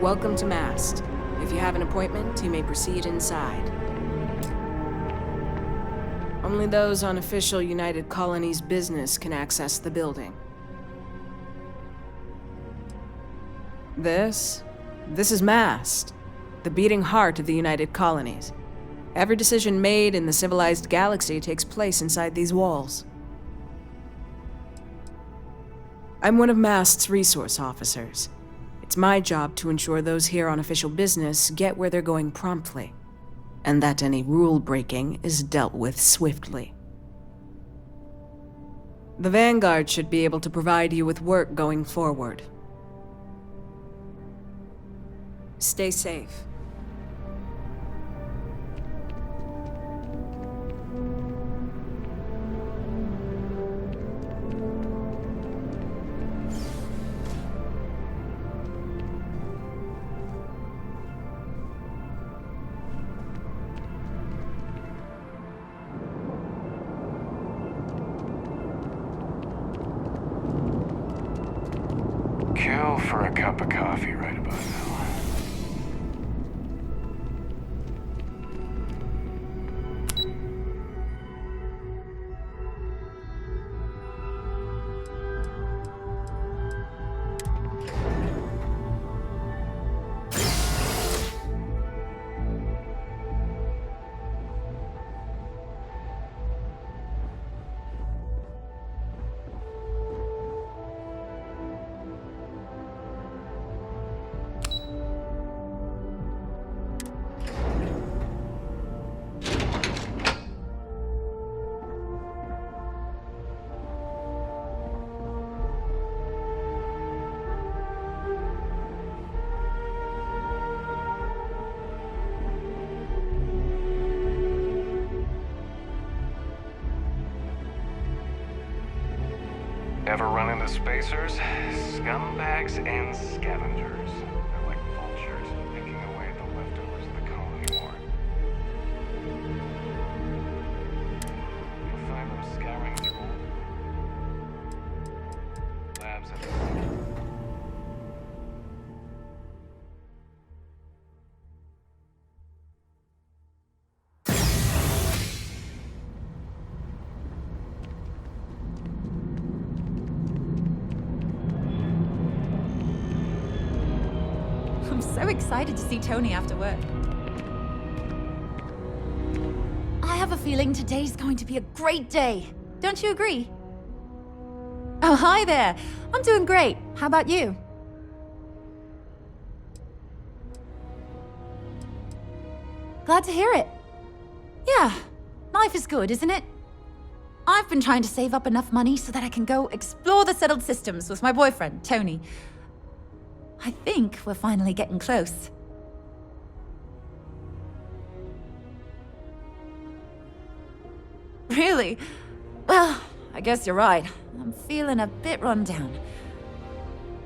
Welcome to Mast. If you have an appointment, you may proceed inside. Only those on official United Colonies business can access the building. This is Mast, the beating heart of the United Colonies. Every decision made in the civilized galaxy takes place inside these walls. I'm one of Mast's resource officers. It's my job to ensure those here on official business get where they're going promptly, and that any rule breaking is dealt with swiftly. The Vanguard should be able to provide you with work going forward. Stay safe. Kill for a cup of coffee right about now. Ever run into spacers? Scumbags and scavengers. They're like vultures, picking away at the leftovers of the colony war. You'll find them scouring through old labs at the... I'm so excited to see Tony after work. I have a feeling today's going to be a great day. Don't you agree? Oh, hi there. I'm doing great. How about you? Glad to hear it. Yeah, life is good, isn't it? I've been trying to save up enough money so that I can go explore the settled systems with my boyfriend, Tony. I think we're finally getting close. Really? Well, I guess you're right. I'm feeling a bit run down.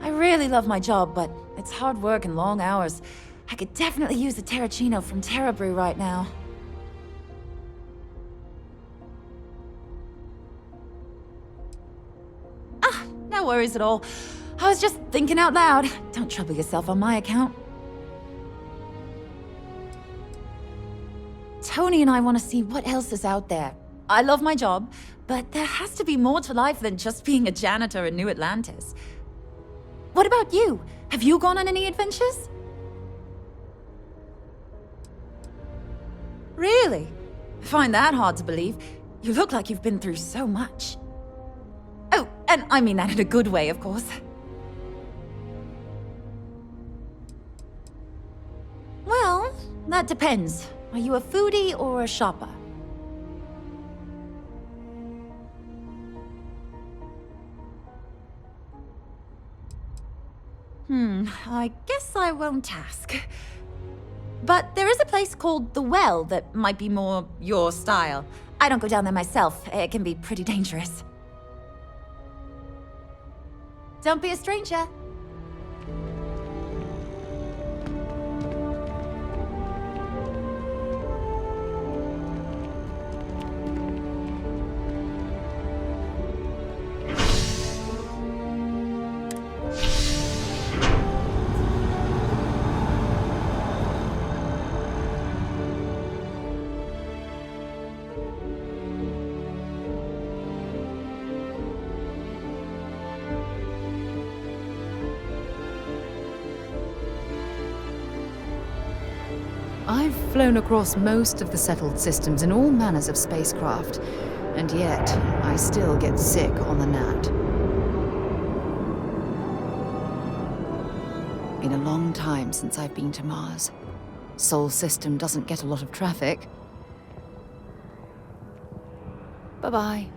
I really love my job, but it's hard work and long hours. I could definitely use a Terracino from Terra Brew right now. Ah, no worries at all. I was just thinking out loud. Don't trouble yourself on my account. Tony and I want to see what else is out there. I love my job, but there has to be more to life than just being a janitor in New Atlantis. What about you? Have you gone on any adventures? Really? I find that hard to believe. You look like you've been through so much. Oh, and I mean that in a good way, of course. Well, that depends. Are you a foodie or a shopper? I guess I won't ask. But there is a place called The Well that might be more your style. I don't go down there myself. It can be pretty dangerous. Don't be a stranger. I've flown across most of the settled systems in all manners of spacecraft, and yet I still get sick on the gnat. Been a long time since I've been to Mars. Sol system doesn't get a lot of traffic. Bye-bye.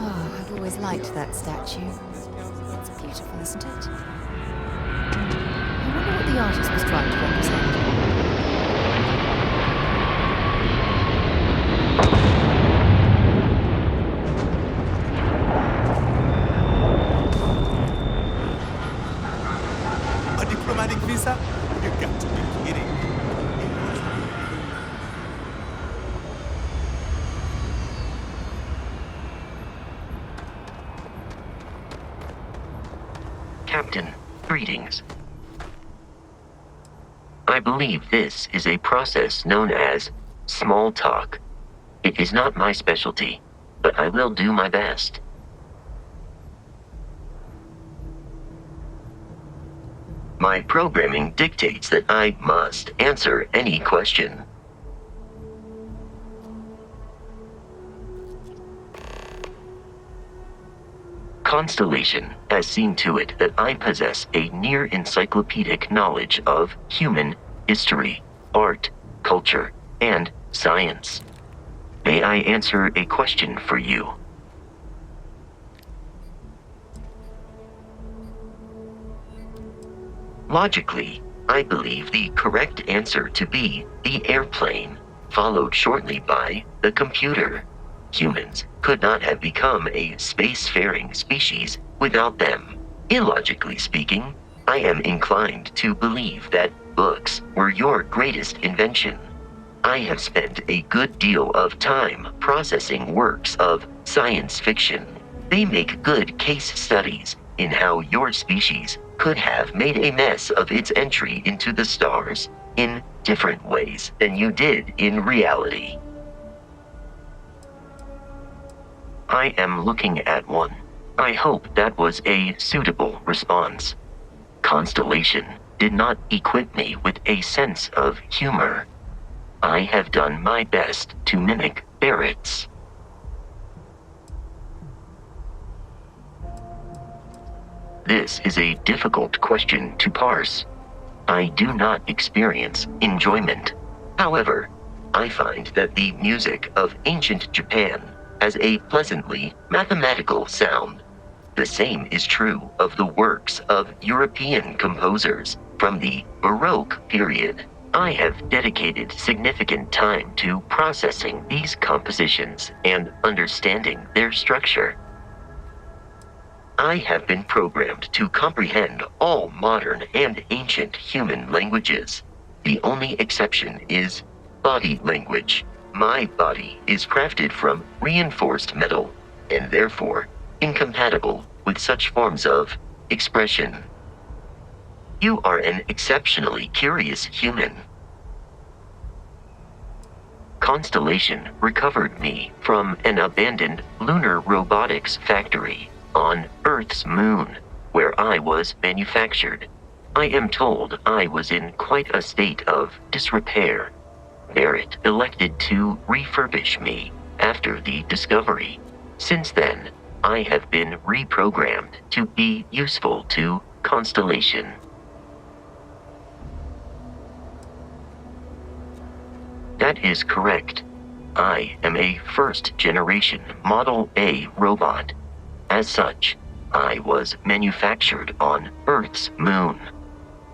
Oh, I've always liked that statue. It's beautiful, isn't it? I wonder what the artist was trying to represent. A diplomatic visa? You got to be kidding. Captain, greetings. I believe this is a process known as small talk. It is not my specialty, but I will do my best. My programming dictates that I must answer any question. Constellation has seen to it that I possess a near encyclopedic knowledge of human history, art, culture, and science. May I answer a question for you? Logically, I believe the correct answer to be the airplane, followed shortly by the computer. Humans could not have become a spacefaring species without them. Illogically speaking, I am inclined to believe that books were your greatest invention. I have spent a good deal of time processing works of science fiction. They make good case studies in how your species could have made a mess of its entry into the stars in different ways than you did in reality. I am looking at one. I hope that was a suitable response. Constellation did not equip me with a sense of humor. I have done my best to mimic Barrett's. This is a difficult question to parse. I do not experience enjoyment. However, I find that the music of ancient Japan has a pleasantly mathematical sound. The same is true of the works of European composers from the Baroque period. I have dedicated significant time to processing these compositions and understanding their structure. I have been programmed to comprehend all modern and ancient human languages. The only exception is body language. My body is crafted from reinforced metal, and therefore incompatible with such forms of expression. You are an exceptionally curious human. Constellation recovered me from an abandoned lunar robotics factory on Earth's moon, where I was manufactured. I am told I was in quite a state of disrepair. Barrett elected to refurbish me after the discovery. Since then, I have been reprogrammed to be useful to Constellation. That is correct. I am a first-generation Model A robot. As such, I was manufactured on Earth's moon.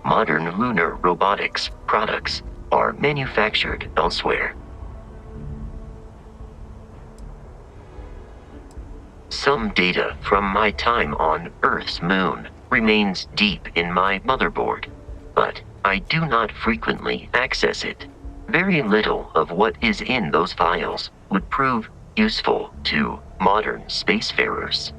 Modern lunar robotics products are manufactured elsewhere. Some data from my time on Earth's moon remains deep in my motherboard, but I do not frequently access it. Very little of what is in those files would prove useful to modern spacefarers.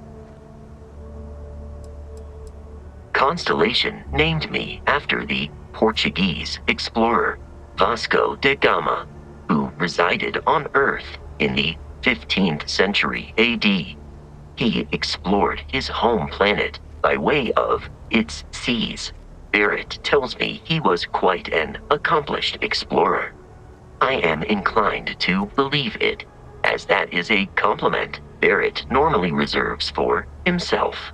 Constellation named me after the Portuguese explorer Vasco da Gama, who resided on Earth in the 15th century AD. He explored his home planet by way of its seas. Barrett tells me he was quite an accomplished explorer. I am inclined to believe it, as that is a compliment Barrett normally reserves for himself.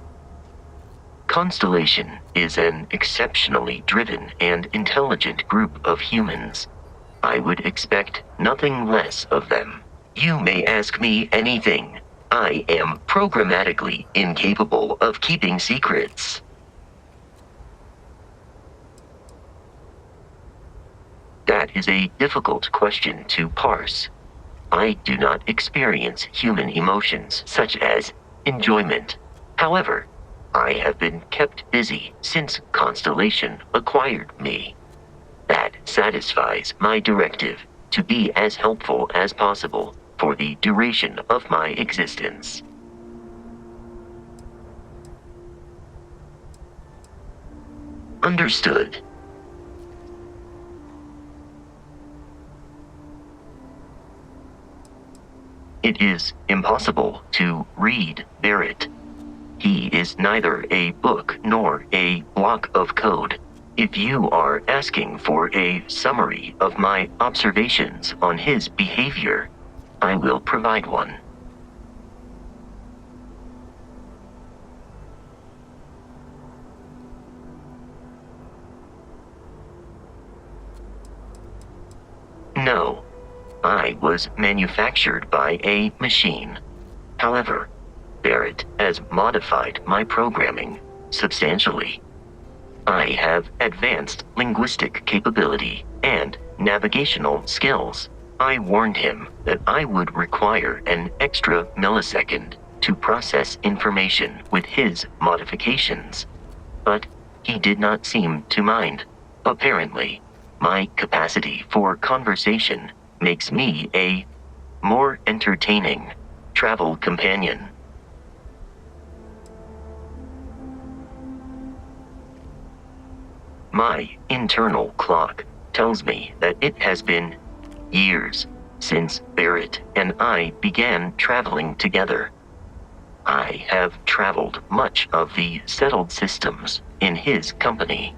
Constellation is an exceptionally driven and intelligent group of humans. I would expect nothing less of them. You may ask me anything. I am programmatically incapable of keeping secrets. That is a difficult question to parse. I do not experience human emotions such as enjoyment. However, I have been kept busy since Constellation acquired me. That satisfies my directive to be as helpful as possible for the duration of my existence. Understood. It is impossible to read Barrett. He is neither a book nor a block of code. If you are asking for a summary of my observations on his behavior, I will provide one. No, I was manufactured by a machine. However, Barrett has modified my programming substantially. I have advanced linguistic capability and navigational skills. I warned him that I would require an extra millisecond to process information with his modifications, but he did not seem to mind. Apparently, my capacity for conversation makes me a more entertaining travel companion. My internal clock tells me that it has been years since Barrett and I began traveling together. I have traveled much of the settled systems in his company.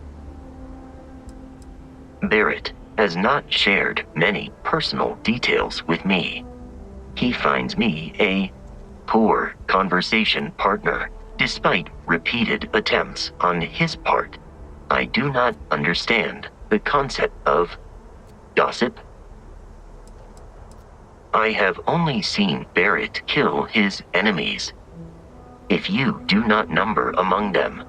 Barrett has not shared many personal details with me. He finds me a poor conversation partner, despite repeated attempts on his part. I do not understand the concept of gossip. I have only seen Barrett kill his enemies. If you do not number among them,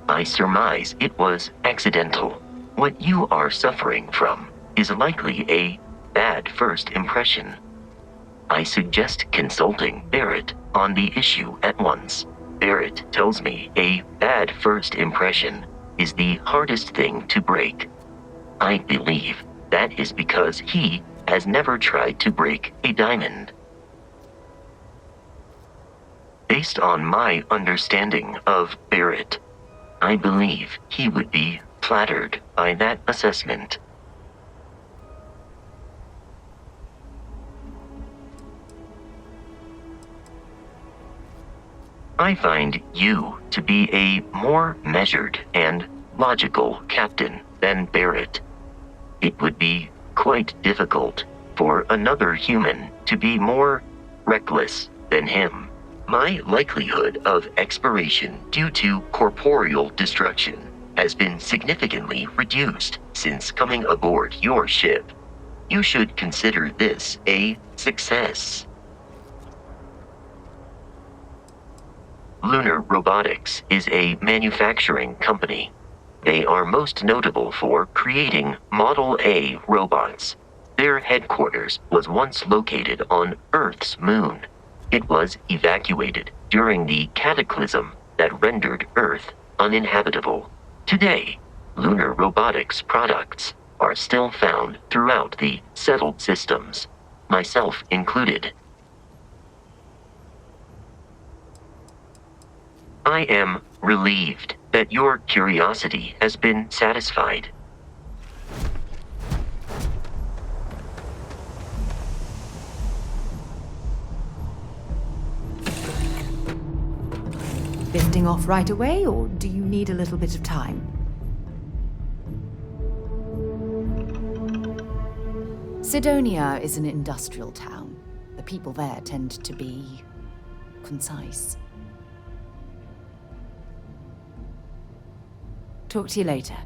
I surmise it was accidental. What you are suffering from is likely a bad first impression. I suggest consulting Barrett on the issue at once. Barrett tells me a bad first impression is the hardest thing to break. I believe that is because he has never tried to break a diamond. Based on my understanding of Barrett, I believe he would be flattered by that assessment. I find you to be a more measured and logical captain than Barrett. It would be quite difficult for another human to be more reckless than him. My likelihood of expiration due to corporeal destruction has been significantly reduced since coming aboard your ship. You should consider this a success. Lunar Robotics is a manufacturing company. They are most notable for creating Model A robots. Their headquarters was once located on Earth's moon. It was evacuated during the cataclysm that rendered Earth uninhabitable. Today, Lunar Robotics products are still found throughout the settled systems, myself included. I am relieved that your curiosity has been satisfied. Lifting off right away, or do you need a little bit of time? Sidonia is an industrial town. The people there tend to be concise. Talk to you later.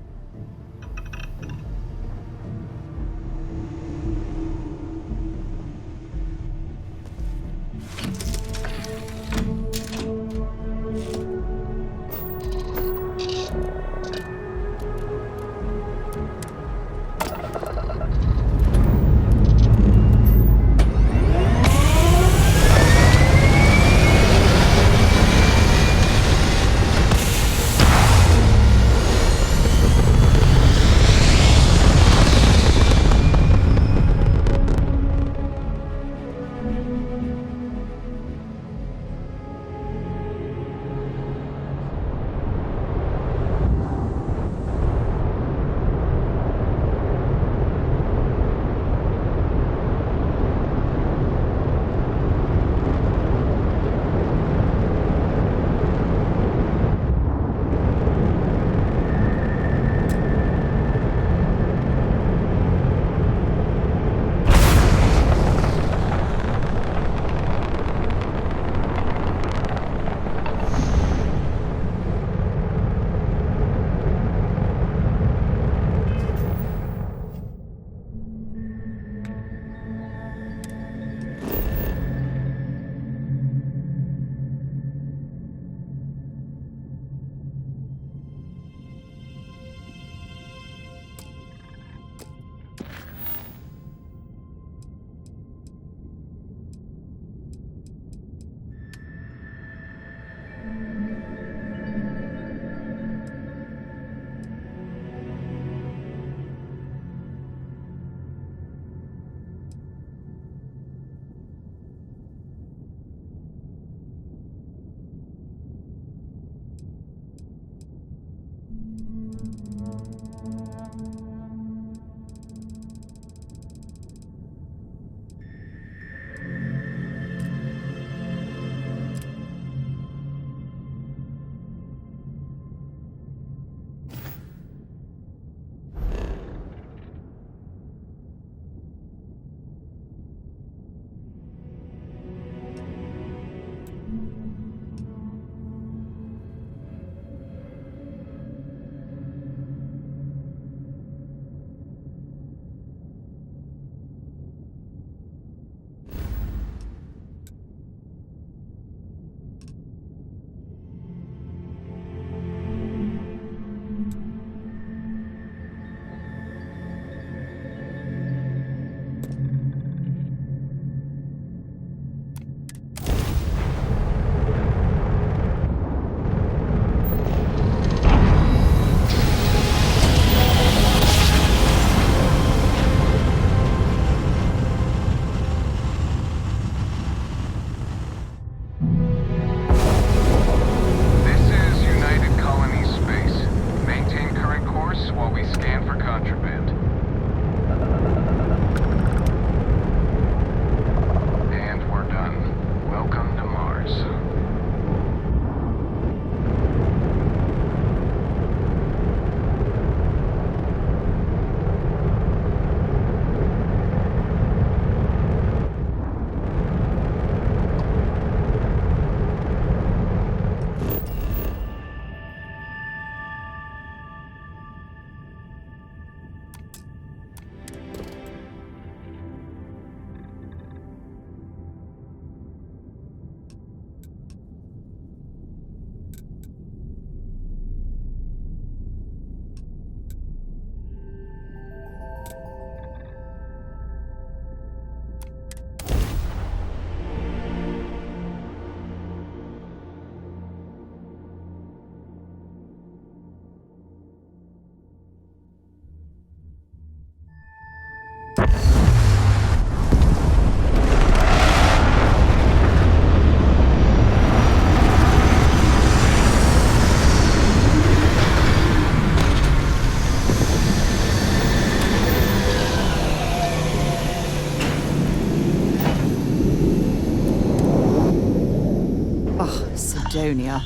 Sidonia.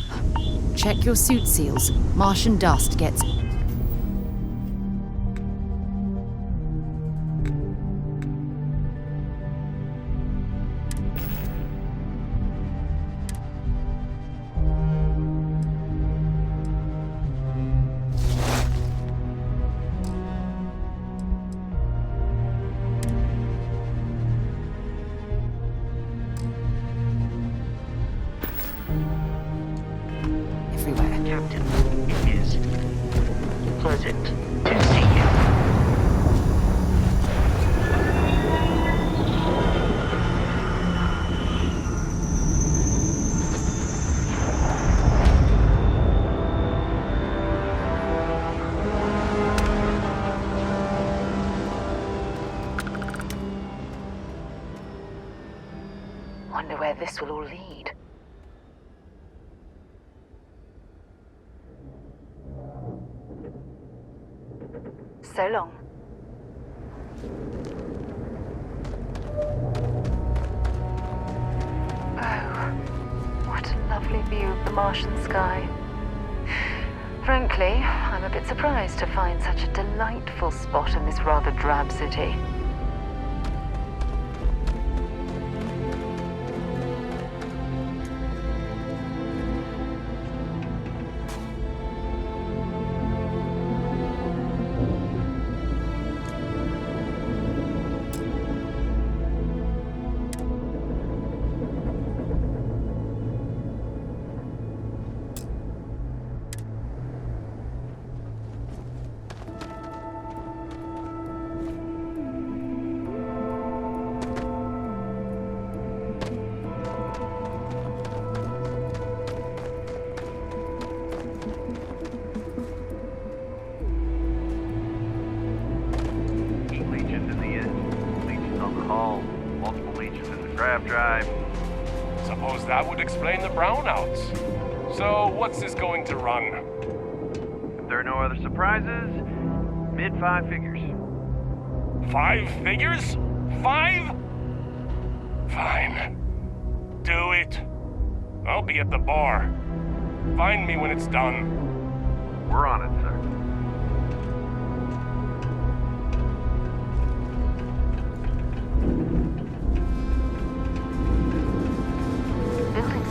check your suit seals. Martian dust gets... everywhere. Captain, it is pleasant to see you. Wonder where this will all lead. So long. Oh, what a lovely view of the Martian sky. Frankly, I'm a bit surprised to find such a delightful spot in this rather drab city. Drive. Suppose that would explain the brownouts. So, what's this going to run? If there are no other surprises, mid-five figures. 5 figures? 5? Fine. Do it. I'll be at the bar. Find me when it's done. We're on it, sir.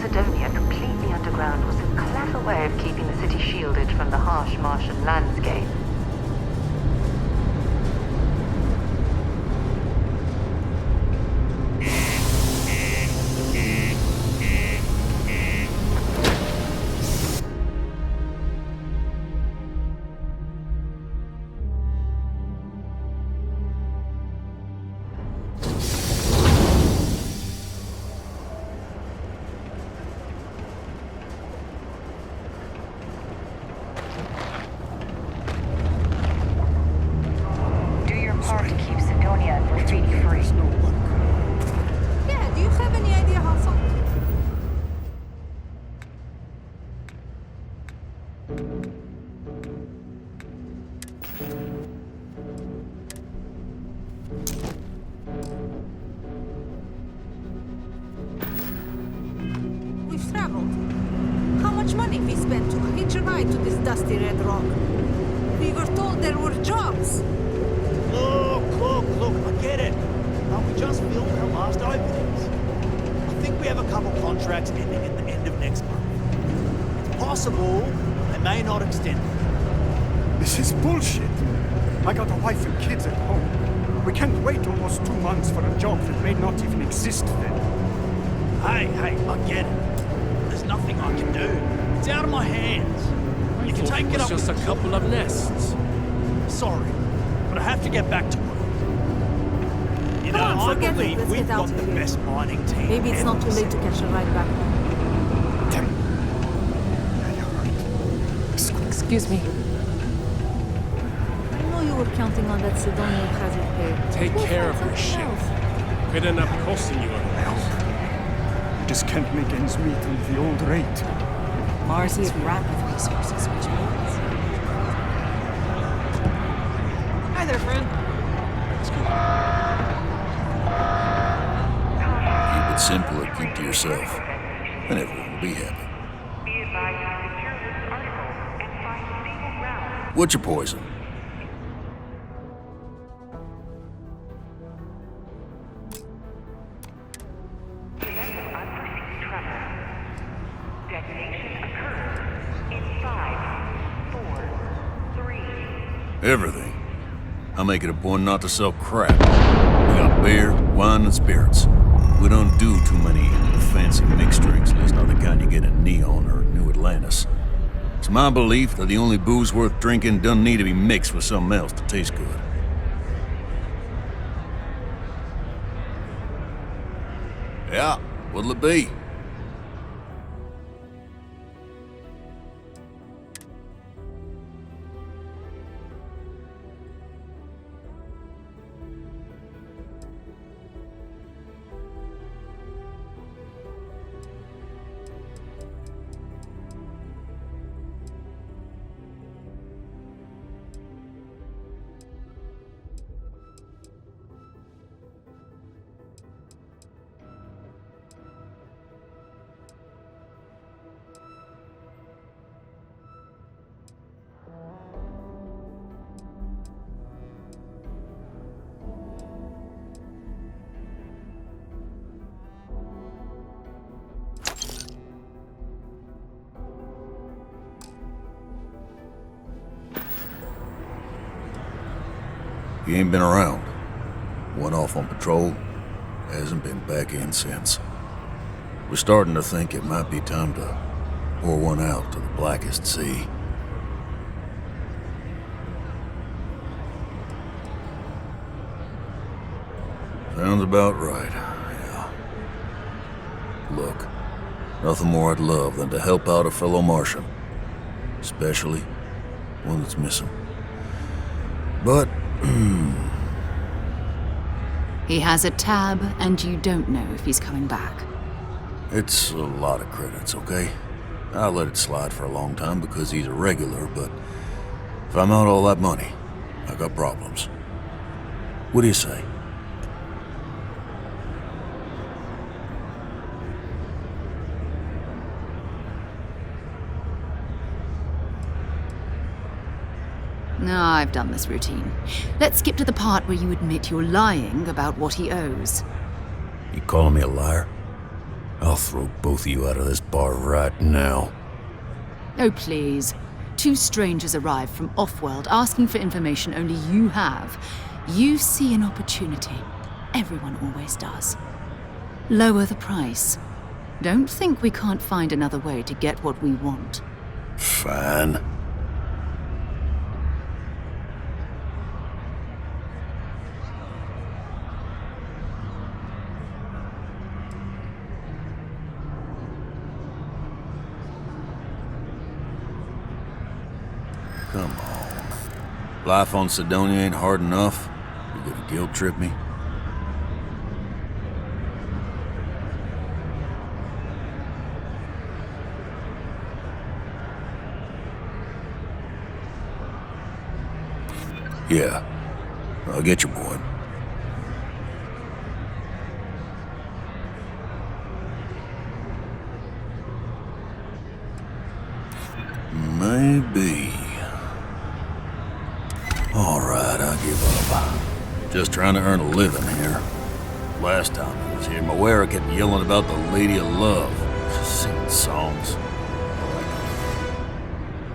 Sidonia completely underground was a clever way of keeping the city shielded from the harsh Martian landscape. Hard to keep Sidonia and graffiti free. Yeah, do you have any idea how some... We've traveled. How much money we spent to hitch a ride to this dusty red rock? We were told there were jobs. Look, I get it. But we just filmed our last openings. I think we have a couple contracts ending at the end of next month. It's possible they may not extend it. This is bullshit. I got a wife and kids at home. We can't wait almost 2 months for a job that may not even exist then. Hey, I get it. There's nothing I can do. It's out of my hands. You can take it up. Just a couple of nests. Sorry, but I have to get back to work. You know, Come on, I forget it. believe Let's we've get out got of the here. best mining team. Maybe it's not too ever late to catch a ride back home. Damn. Yeah, you're right. Excuse me. I know you were counting on that Sidonia hazard pay. Take We'll care find of your something ship. else. Could end up costing you otherwise. We just can't make ends meet on the old rate. Mars is wrapped with resources, which means... Hi there, friend. Keep it simple and keep to yourself, and everyone will be happy. Be advised, secure What's your poison? Everything. I make it a point not to sell crap. We got beer, wine, and spirits. We don't do too many fancy mixed drinks, at least not the kind you get in Neon or New Atlantis. It's my belief that the only booze worth drinking doesn't need to be mixed with something else to taste good. Yeah, what'll it be? He ain't been around. Went off on patrol. Hasn't been back in since. We're starting to think it might be time to pour one out to the blackest sea. Sounds about right, yeah. Look, nothing more I'd love than to help out a fellow Martian. Especially one that's missing. But he has a tab, and you don't know if he's coming back. it's a lot of credits, okay? I let it slide for a long time because he's a regular, but if I'm out all that money, I got problems. What do you say? No, I've done this routine. Let's skip to the part where you admit you're lying about what he owes. You calling me a liar? I'll throw both of you out of this bar right now. Oh, please. Two strangers arrive from off-world asking for information only you have. You see an opportunity. Everyone always does. Lower the price. Don't think we can't find another way to get what we want. Fine. Come on. Life on Sidonia ain't hard enough. You gonna guilt trip me? Yeah. I'll get your boy. Maybe. Alright, I'll give up. Just trying to earn a living here. Last time I was here, Moira kept yelling about the Lady of Love. Singing songs.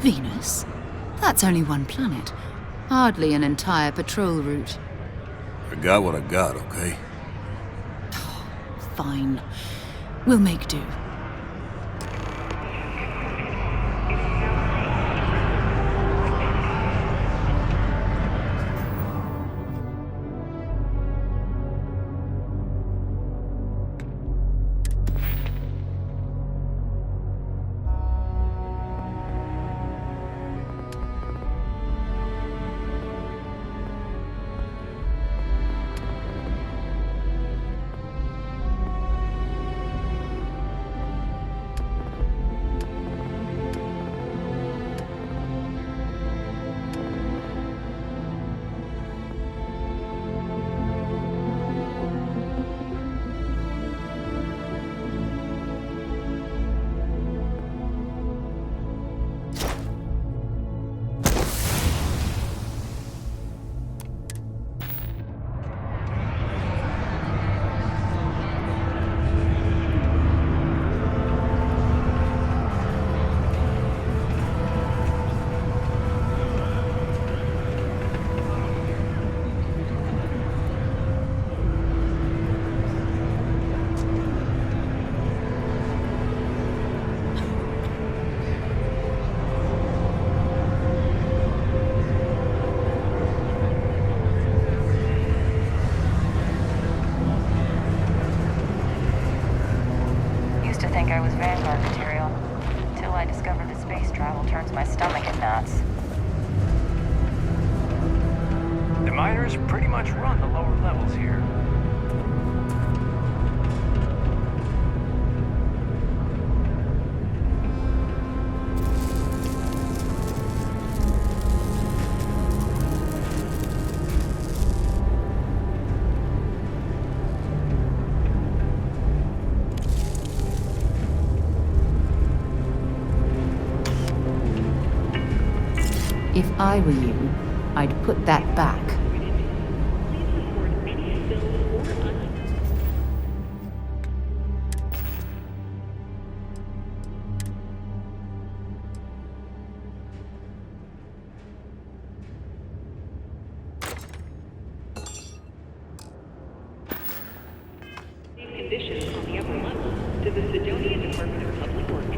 Venus? That's only one planet. Hardly an entire patrol route. I got what I got, okay? Fine. We'll make do. used to think I was Vanguard material, until I discovered that space travel turns my stomach in knots. The miners pretty much run the lower levels here. If I were you, I'd put that back. Conditions on the upper level to the Sidonia Department of Public Works.